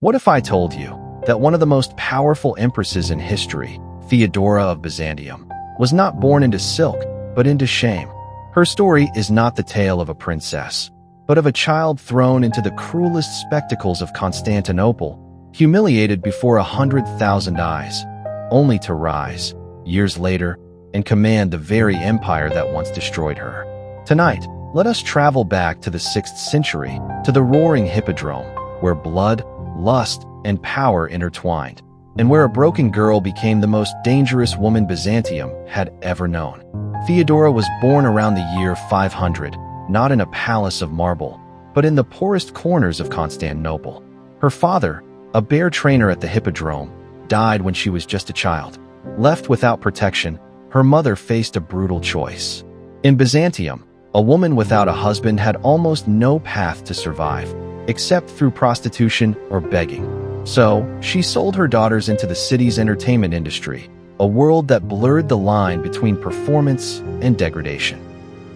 What if I told you that one of the most powerful empresses in history, Theodora of Byzantium, was not born into silk, but into shame? Her story is not the tale of a princess, but of a child thrown into the cruelest spectacles of Constantinople, humiliated before 100,000 eyes, only to rise, years later, and command the very empire that once destroyed her. Tonight, let us travel back to the 6th century, to the roaring Hippodrome, where blood, lust, and power intertwined, and where a broken girl became the most dangerous woman Byzantium had ever known. Theodora was born around the year 500, not in a palace of marble, but in the poorest corners of Constantinople. Her father, a bear trainer at the Hippodrome, died when she was just a child. Left without protection, her mother faced a brutal choice. In Byzantium, a woman without a husband had almost no path to survive, except through prostitution or begging. So, she sold her daughters into the city's entertainment industry, a world that blurred the line between performance and degradation.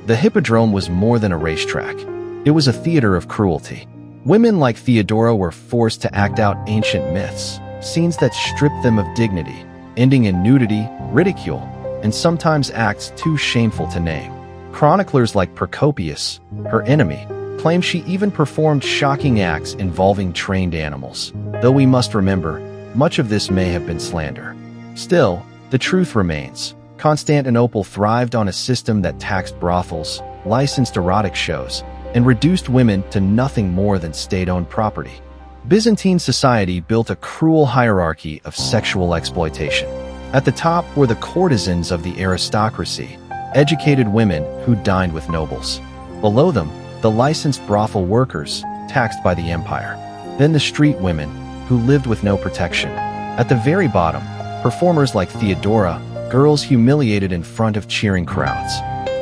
The Hippodrome was more than a racetrack. It was a theater of cruelty. Women like Theodora were forced to act out ancient myths, scenes that stripped them of dignity, ending in nudity, ridicule, and sometimes acts too shameful to name. Chroniclers like Procopius, her enemy, claim she even performed shocking acts involving trained animals, though we must remember, much of this may have been slander. Still, the truth remains. Constantinople thrived on a system that taxed brothels, licensed erotic shows, and reduced women to nothing more than state-owned property. Byzantine society built a cruel hierarchy of sexual exploitation. At the top were the courtesans of the aristocracy, educated women who dined with nobles. Below them, the licensed brothel workers, taxed by the empire. Then the street women, who lived with no protection. At the very bottom, performers like Theodora, girls humiliated in front of cheering crowds.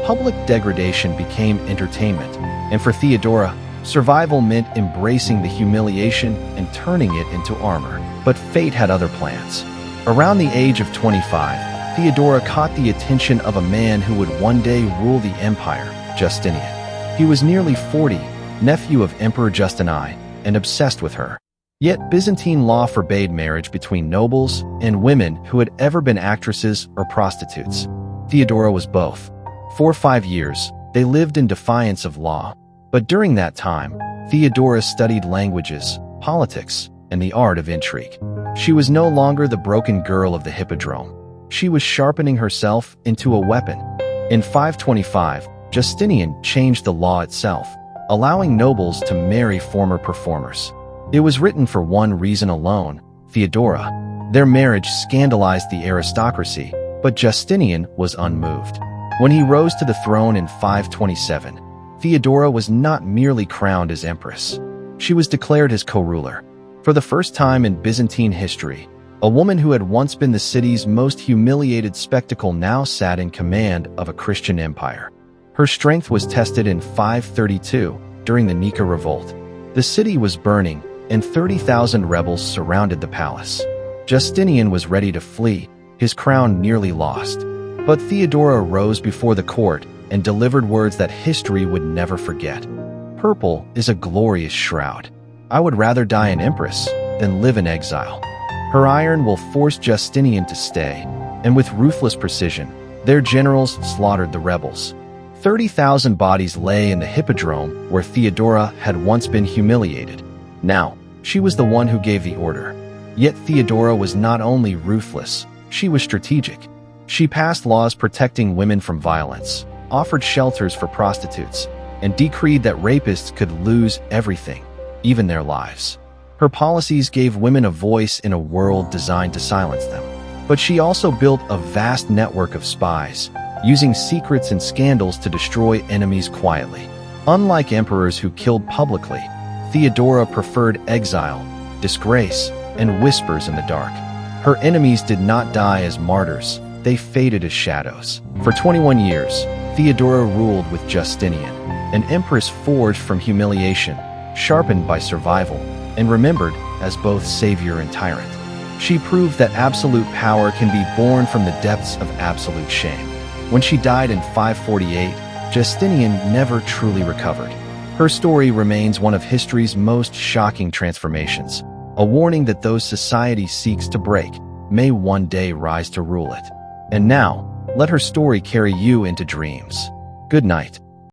Public degradation became entertainment, and for Theodora, survival meant embracing the humiliation and turning it into armor. But fate had other plans. Around the age of 25, Theodora caught the attention of a man who would one day rule the empire, Justinian. He was nearly 40, nephew of Emperor Justinian, and obsessed with her. Yet Byzantine law forbade marriage between nobles and women who had ever been actresses or prostitutes. Theodora was both. For 5 years, they lived in defiance of law. But during that time, Theodora studied languages, politics, and the art of intrigue. She was no longer the broken girl of the Hippodrome. She was sharpening herself into a weapon. In 525, Justinian changed the law itself, allowing nobles to marry former performers. It was written for one reason alone: Theodora. Their marriage scandalized the aristocracy, but Justinian was unmoved. When he rose to the throne in 527, Theodora was not merely crowned as empress. She was declared his co-ruler. For the first time in Byzantine history, a woman who had once been the city's most humiliated spectacle now sat in command of a Christian empire. Her strength was tested in 532 during the Nika Revolt. The city was burning, and 30,000 rebels surrounded the palace. Justinian was ready to flee, his crown nearly lost. But Theodora rose before the court and delivered words that history would never forget. "Purple is a glorious shroud. I would rather die an empress than live in exile." Her iron will forced Justinian to stay, and with ruthless precision, their generals slaughtered the rebels. 30,000 bodies lay in the Hippodrome where Theodora had once been humiliated. Now, she was the one who gave the order. Yet Theodora was not only ruthless, she was strategic. She passed laws protecting women from violence, offered shelters for prostitutes, and decreed that rapists could lose everything, even their lives. Her policies gave women a voice in a world designed to silence them. But she also built a vast network of spies, using secrets and scandals to destroy enemies quietly. Unlike emperors who killed publicly, Theodora preferred exile, disgrace, and whispers in the dark. Her enemies did not die as martyrs, they faded as shadows. For 21 years, Theodora ruled with Justinian, an empress forged from humiliation, sharpened by survival, and remembered as both savior and tyrant. She proved that absolute power can be born from the depths of absolute shame. When she died in 548, Justinian never truly recovered. Her story remains one of history's most shocking transformations, a warning that those society seeks to break may one day rise to rule it. And now, let her story carry you into dreams. Good night.